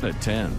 at 10.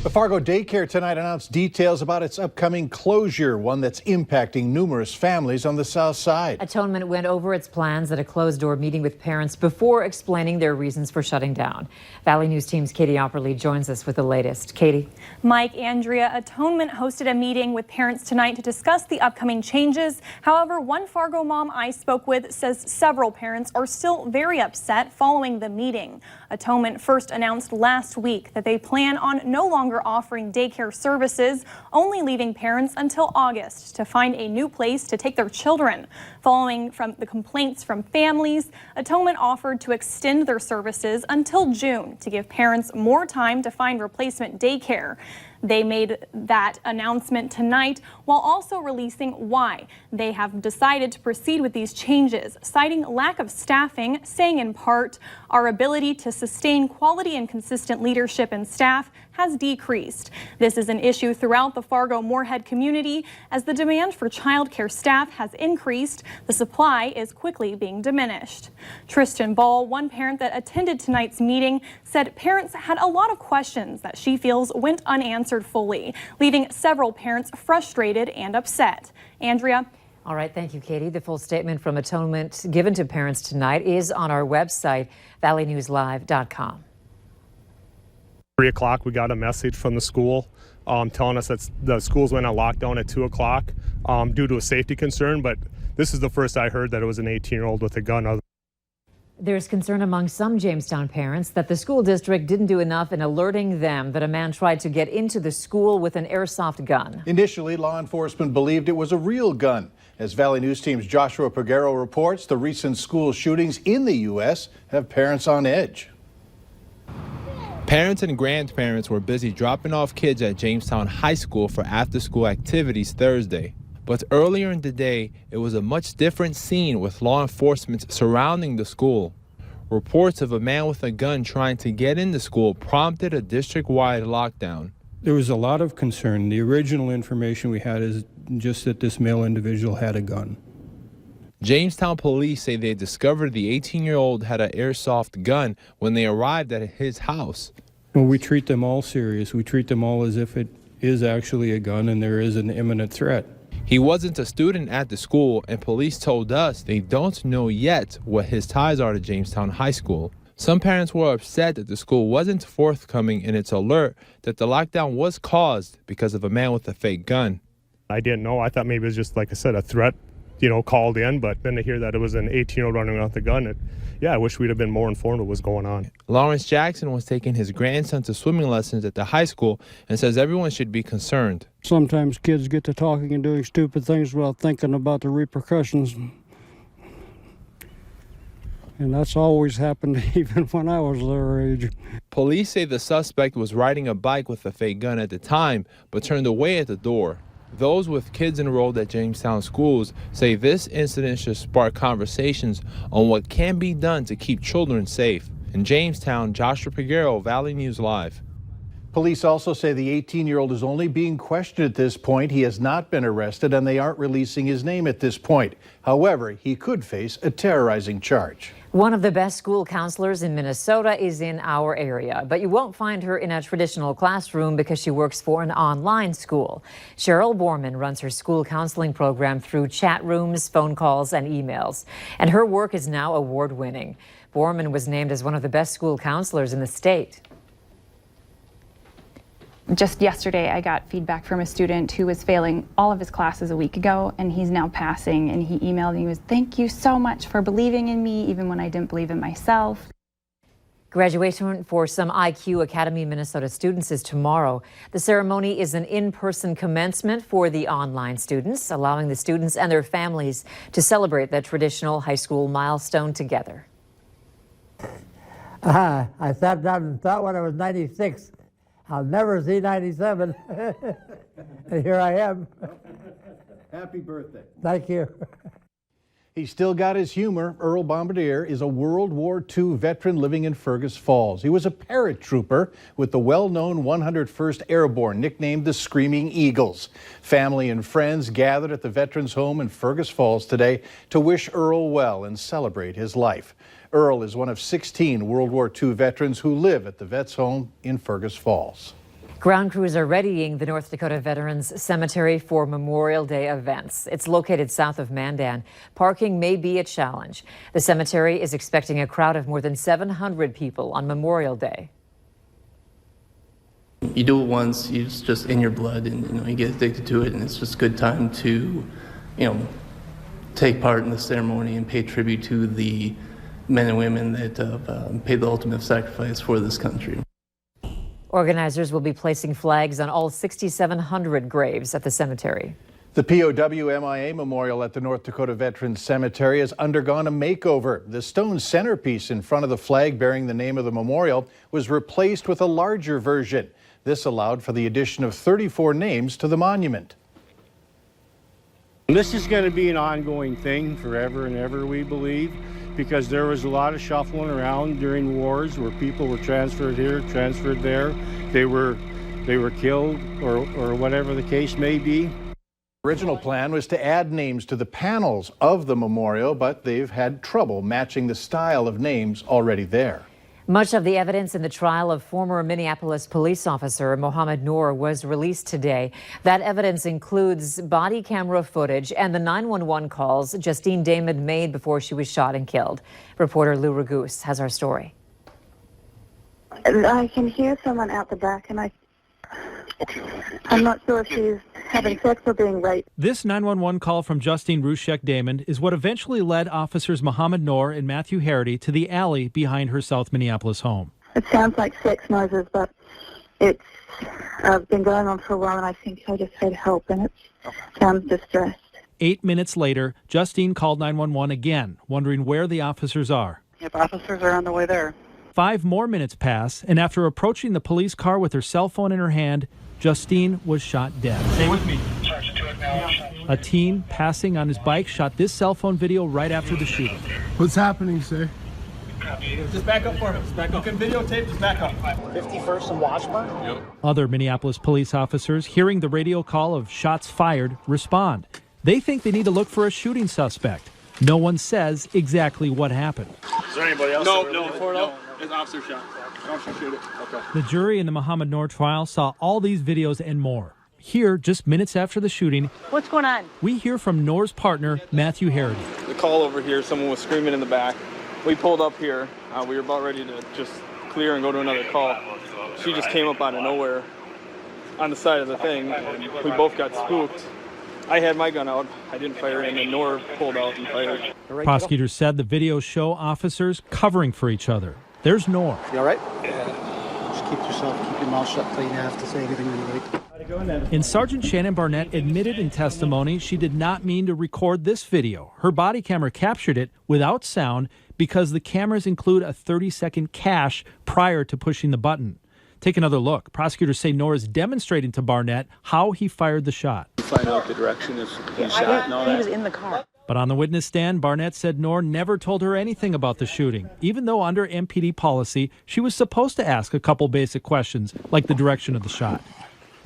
The Fargo daycare tonight announced details about its upcoming closure, one that's impacting numerous families on the south side. Atonement went over its plans at a closed-door meeting with parents before explaining their reasons for shutting down. Valley News Team's Katie Opperly joins us with the latest. Katie. Mike, Andrea, Atonement hosted a meeting with parents tonight to discuss the upcoming changes. However, one Fargo mom I spoke with says several parents are still very upset following the meeting. Atonement first announced last week that they plan on no longer offering daycare services, only leaving parents until August to find a new place to take their children. Following from the complaints from families, Atonement offered to extend their services until June to give parents more time to find replacement daycare. They made that announcement tonight while also releasing why they have decided to proceed with these changes, citing lack of staffing, saying in part, our ability to sustain quality and consistent leadership and staff has decreased. This is an issue throughout the Fargo-Moorhead community. As the demand for childcare staff has increased, the supply is quickly being diminished. Tristan Ball, one parent that attended tonight's meeting, said parents had a lot of questions that she feels went unanswered fully, leaving several parents frustrated and upset. Andrea. All right, thank you, Katie. The full statement from Atonement given to parents tonight is on our website, valleynewslive.com. 3 o'clock, we got a message from the school telling us that the schools went on lockdown at 2 o'clock due to a safety concern, but this is the first I heard that it was an 18-year-old with a gun. There's concern among some Jamestown parents that the school district didn't do enough in alerting them that a man tried to get into the school with an airsoft gun. Initially, law enforcement believed it was a real gun. As Valley News Team's Joshua Peguero reports, the recent school shootings in the U.S. have parents on edge. Parents and grandparents were busy dropping off kids at Jamestown High School for after-school activities Thursday. But earlier in the day, it was a much different scene with law enforcement surrounding the school. Reports of a man with a gun trying to get in the school prompted a district-wide lockdown. There was a lot of concern. The original information we had is just that this male individual had a gun. Jamestown police say they discovered the 18-year-old had an airsoft gun when they arrived at his house. Well, we treat them all serious. We treat them all as if it is actually a gun and there is an imminent threat. He wasn't a student at the school, and police told us they don't know yet what his ties are to Jamestown High School. Some parents were upset that the school wasn't forthcoming in its alert that the lockdown was caused because of a man with a fake gun. I didn't know. I thought maybe it was just, like I said, a threat, called in, but then to hear that it was an 18-year-old running around with a gun, I wish we'd have been more informed of what was going on. Lawrence Jackson was taking his grandson to swimming lessons at the high school and says everyone should be concerned. Sometimes kids get to talking and doing stupid things without thinking about the repercussions. And that's always happened even when I was their age. Police say the suspect was riding a bike with a fake gun at the time, but turned away at the door. Those with kids enrolled at Jamestown schools say this incident should spark conversations on what can be done to keep children safe. In Jamestown, Joshua Peguero, Valley News Live. Police also say the 18-year-old is only being questioned at this point. He has not been arrested, and they aren't releasing his name at this point. However, he could face a terrorizing charge. One of the best school counselors in Minnesota is in our area, but you won't find her in a traditional classroom because she works for an online school. Cheryl Borman runs her school counseling program through chat rooms, phone calls, and emails, and her work is now award-winning. Borman was named as one of the best school counselors in the state. Just yesterday, I got feedback from a student who was failing all of his classes a week ago, and he's now passing, and he emailed me, thank you so much for believing in me, even when I didn't believe in myself. Graduation for some IQ Academy Minnesota students is tomorrow. The ceremony is an in-person commencement for the online students, allowing the students and their families to celebrate that traditional high school milestone together. I sat down and thought when I was 96, I'll never see 97. And here I am. Happy birthday. Thank you. He's still got his humor. Earl Bombardier is a World War II veteran living in Fergus Falls. He was a paratrooper with the well-known 101st Airborne, nicknamed the Screaming Eagles. Family and friends gathered at the veterans' home in Fergus Falls today to wish Earl well and celebrate his life. Earl is one of 16 World War II veterans who live at the Vets Home in Fergus Falls. Ground crews are readying the North Dakota Veterans Cemetery for Memorial Day events. It's located south of Mandan. Parking may be a challenge. The cemetery is expecting a crowd of more than 700 people on Memorial Day. You do it once, it's just in your blood, and you get addicted to it, and it's just a good time to, take part in the ceremony and pay tribute to the men and women that have paid the ultimate sacrifice for this country. Organizers will be placing flags on all 6,700 graves at the cemetery. The POW-MIA memorial at the North Dakota Veterans Cemetery has undergone a makeover. The stone centerpiece in front of the flag bearing the name of the memorial was replaced with a larger version. This allowed for the addition of 34 names to the monument. This is going to be an ongoing thing forever and ever, we believe, because there was a lot of shuffling around during wars where people were transferred here, transferred there. They were killed or whatever the case may be. The original plan was to add names to the panels of the memorial, but they've had trouble matching the style of names already there. Much of the evidence in the trial of former Minneapolis police officer Mohamed Noor was released today. That evidence includes body camera footage and the 911 calls Justine Damon made before she was shot and killed. Reporter Lou Ragoose has our story. I can hear someone out the back, and I'm not sure if she's having sex or being raped. This 911 call from Justine Rushek Damon is what eventually led officers Mohamed Noor and Matthew Harity to the alley behind her South Minneapolis home. It sounds like sex noises, but it's been going on for a while, and I think I just heard help, and it sounds distressed. 8 minutes later, Justine called 911 again, wondering where the officers are. Yep, officers are on the way there. 5 more minutes pass, and after approaching the police car with her cell phone in her hand, Justine was shot dead. Stay with me. A teen passing on his bike shot this cell phone video right after the shooting. What's happening, sir? Just back up for him. Just back up. You can videotape. Just back up. 51st and Washburn? Yep. Other Minneapolis police officers, hearing the radio call of shots fired, respond. They think they need to look for a shooting suspect. No one says exactly what happened. Is there anybody else? No. It's officer shot. Officer shoot it. Okay. The jury in the Mohamed Noor trial saw all these videos and more. Here, just minutes after the shooting, What's going on? we hear from Noor's partner, Matthew Harity. The call over here, someone was screaming in the back. We pulled up here. We were about ready to just clear and go to another call. She just came up out of nowhere on the side of the thing, and we both got spooked. I had my gun out. I didn't fire, and then Noor pulled out and fired. Prosecutors said the videos show officers covering for each other. There's Noor. You all right? Yeah. Just keep your mouth shut till you have to say anything anyway. And Sergeant Shannon Barnett admitted in testimony she did not mean to record this video. Her body camera captured it without sound because the cameras include a 30-second cache prior to pushing the button. Take another look. Prosecutors say Noor is demonstrating to Barnett how he fired the shot. Find out the direction if he shot and all that. He was in the car. But on the witness stand, Barnett said Noor never told her anything about the shooting, even though under MPD policy, she was supposed to ask a couple basic questions, like the direction of the shot.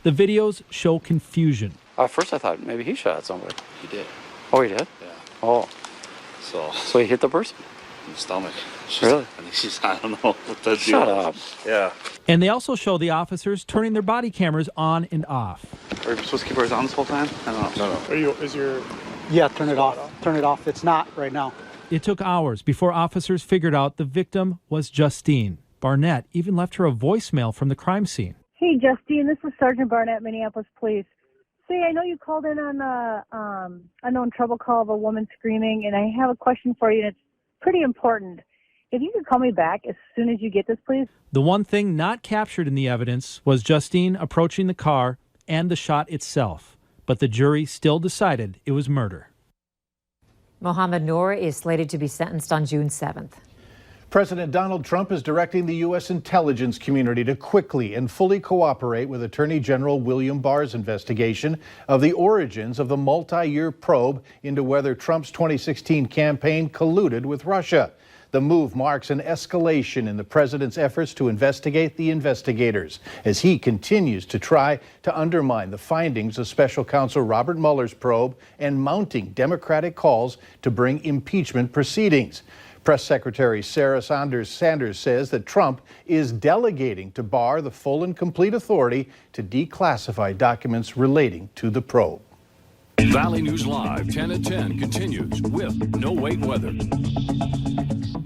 The videos show confusion. At first I thought maybe he shot somebody. He did. Oh, he did? Yeah. Oh. So he hit the person? In the stomach. Really? I think she's, I don't know what that Shut deal up. was. Yeah. And they also show the officers turning their body cameras on and off. Are we supposed to keep ours on this whole time? I don't know. No. Yeah, turn it off. Turn it off. It's not right now. It took hours before officers figured out the victim was Justine. Barnett even left her a voicemail from the crime scene. Hey, Justine, this is Sergeant Barnett, Minneapolis Police. Say, I know you called in on a unknown trouble call of a woman screaming, and I have a question for you, and it's pretty important. If you could call me back as soon as you get this, please. The one thing not captured in the evidence was Justine approaching the car and the shot itself. But the jury still decided it was murder. Mohamed Noor is slated to be sentenced on June 7th. President Donald Trump is directing the U.S. intelligence community to quickly and fully cooperate with Attorney General William Barr's investigation of the origins of the multi-year probe into whether Trump's 2016 campaign colluded with Russia. The move marks an escalation in the president's efforts to investigate the investigators as he continues to try to undermine the findings of special counsel Robert Mueller's probe and mounting Democratic calls to bring impeachment proceedings. Press Secretary Sarah Sanders says that Trump is delegating to Barr the full and complete authority to declassify documents relating to the probe. Valley News Live 10 at 10 continues with No Wait Weather.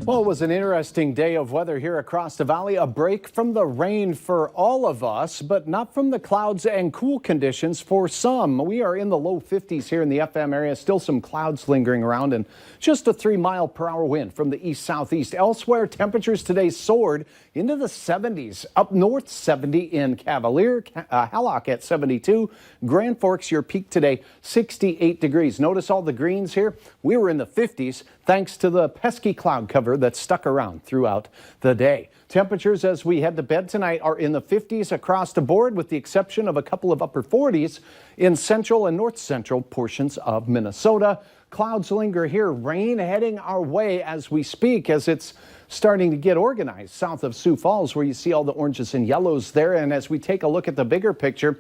Well, it was an interesting day of weather here across the valley. A break from the rain for all of us, but not from the clouds and cool conditions for some. We are in the low 50s here in the FM area. Still some clouds lingering around and just a 3-mile-per-hour wind from the east-southeast. Elsewhere, temperatures today soared into the 70s. Up north, 70 in Cavalier, Hallock at 72. Grand Forks, your peak today, 68 degrees. Notice all the greens here. We were in the 50s thanks to the pesky cloud cover that stuck around throughout the day. Temperatures as we head to bed tonight are in the 50s across the board, with the exception of a couple of upper 40s in central and north central portions of Minnesota. Clouds linger here, rain heading our way as we speak, as it's starting to get organized south of Sioux Falls, where you see all the oranges and yellows there. And as we take a look at the bigger picture,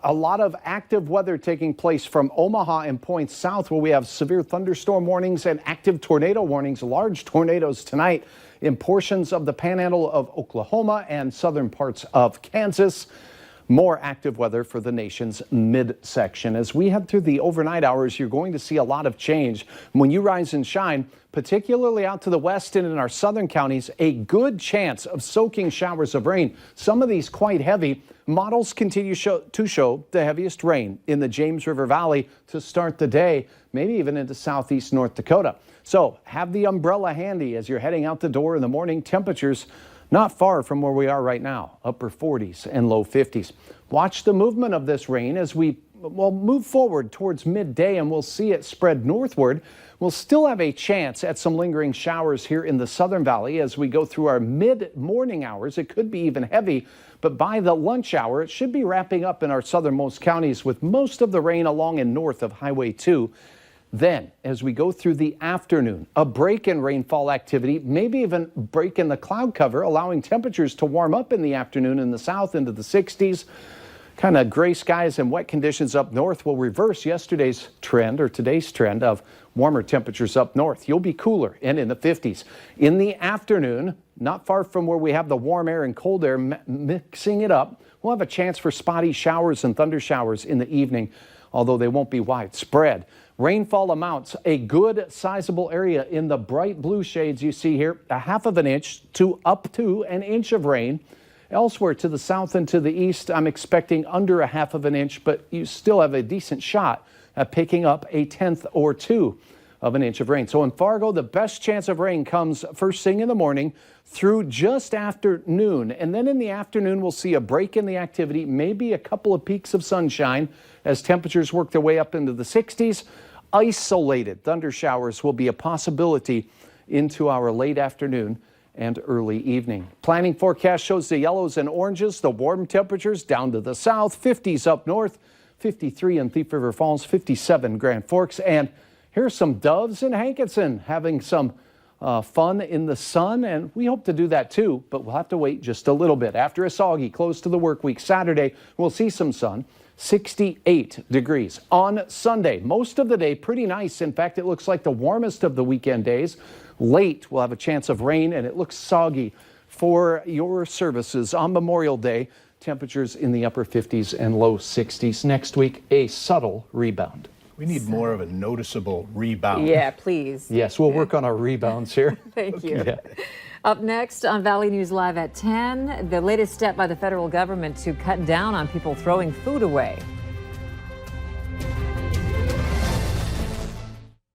a lot of active weather taking place from Omaha and points south, where we have severe thunderstorm warnings and active tornado warnings. Large tornadoes tonight in portions of the panhandle of Oklahoma and southern parts of Kansas. More active weather for the nation's midsection. As we head through the overnight hours, you're going to see a lot of change. When you rise and shine, particularly out to the west and in our southern counties, a good chance of soaking showers of rain. Some of these quite heavy. Models continue to show the heaviest rain in the James River Valley to start the day, maybe even into southeast North Dakota. So have the umbrella handy as you're heading out the door in the morning. Temperatures not far from where we are right now, upper 40s and low 50s. Watch the movement of this rain as we move forward towards midday, and we'll see it spread northward. We'll still have a chance at some lingering showers here in the Southern Valley as we go through our mid-morning hours. It could be even heavy, but by the lunch hour, it should be wrapping up in our southernmost counties, with most of the rain along and north of Highway 2. Then, as we go through the afternoon, a break in rainfall activity, maybe even break in the cloud cover, allowing temperatures to warm up in the afternoon in the south into the 60s. Kind of gray skies and wet conditions up north will reverse yesterday's trend, or today's trend, of warmer temperatures up north. You'll be cooler and in the 50s. In the afternoon, not far from where we have the warm air and cold air mixing it up, we'll have a chance for spotty showers and thunder showers in the evening, although they won't be widespread. Rainfall amounts, a good sizable area in the bright blue shades you see here, 1/2 of an inch to up to an inch of rain. Elsewhere to the south and to the east, I'm expecting under 1/2 of an inch, but you still have a decent shot at picking up 1/10 or 2 of an inch of rain. So in Fargo, the best chance of rain comes first thing in the morning through just after noon. And then in the afternoon, we'll see a break in the activity, maybe a couple of peaks of sunshine as temperatures work their way up into the 60s. Isolated thunder showers will be a possibility into our late afternoon and early evening. Planning forecast shows the yellows and oranges, the warm temperatures down to the south, 50s up north, 53 in Thief River Falls, 57 Grand Forks. And here's some doves in Hankinson having some fun in the sun, and we hope to do that too, but we'll have to wait just a little bit. After a soggy close to the work week Saturday, we'll see some sun. 68 degrees on Sunday. Most of the day pretty nice. In fact, it looks like the warmest of the weekend days. Late, we'll have a chance of rain, and it looks soggy for your services on Memorial Day. Temperatures in the upper 50s and low 60s. Next week, a subtle rebound. We need more of a noticeable rebound. Yeah, please. Yes, we'll work on our rebounds here. Thank you. Yeah. Up next on Valley News Live at 10, the latest step by the federal government to cut down on people throwing food away.